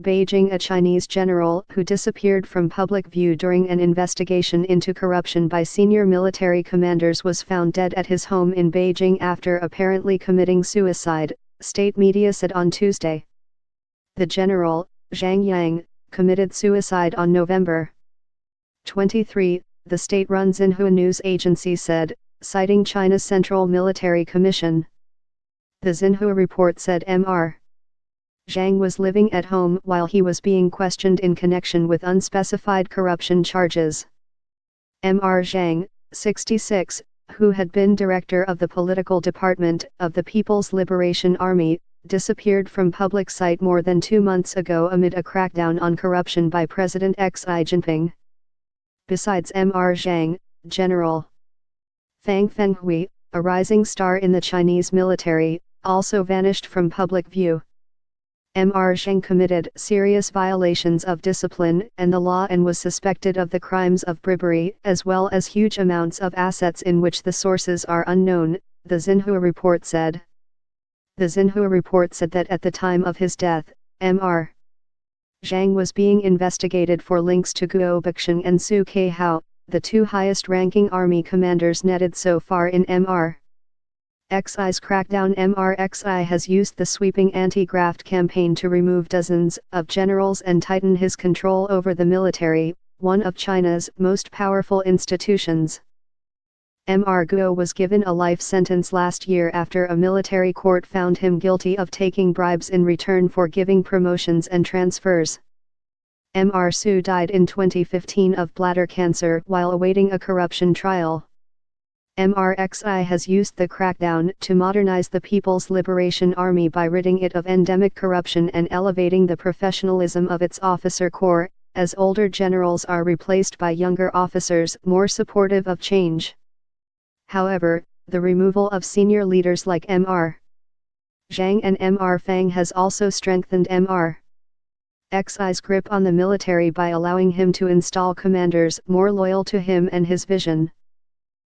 Beijing. A Chinese general who disappeared from public view during an investigation into corruption by senior military commanders was found dead at his home in Beijing after apparently committing suicide, state media said on Tuesday. The general, Zhang Yang, committed suicide on November 23, the state-run Xinhua news agency said, citing China's Central Military Commission. The Xinhua report said Mr. Zhang was living at home while he was being questioned in connection with unspecified corruption charges. Mr. Zhang, 66, who had been director of the political department of the People's Liberation Army, disappeared from public sight more than 2 months ago amid a crackdown on corruption by President Xi Jinping. Besides Mr. Zhang, General Fang Fenghui, a rising star in the Chinese military, also vanished from public view. Mr. Zhang committed serious violations of discipline and the law and was suspected of the crimes of bribery as well as huge amounts of assets in which the sources are unknown, the Xinhua report said. The Xinhua report said that at the time of his death, Mr. Zhang was being investigated for links to Guo Bexing and Su Keihao, the two highest-ranking army commanders netted so far in Mr. Xi's crackdown. Mr. Xi has used the sweeping anti-graft campaign to remove dozens of generals and tighten his control over the military, one of China's most powerful institutions. Mr. Guo was given a life sentence last year after a military court found him guilty of taking bribes in return for giving promotions and transfers. Mr. Su died in 2015 of bladder cancer while awaiting a corruption trial. Mr. Xi has used the crackdown to modernize the People's Liberation Army by ridding it of endemic corruption and elevating the professionalism of its officer corps, as older generals are replaced by younger officers more supportive of change. However, the removal of senior leaders like Mr. Zhang and Mr. Fang has also strengthened Mr. Xi's grip on the military by allowing him to install commanders more loyal to him and his vision.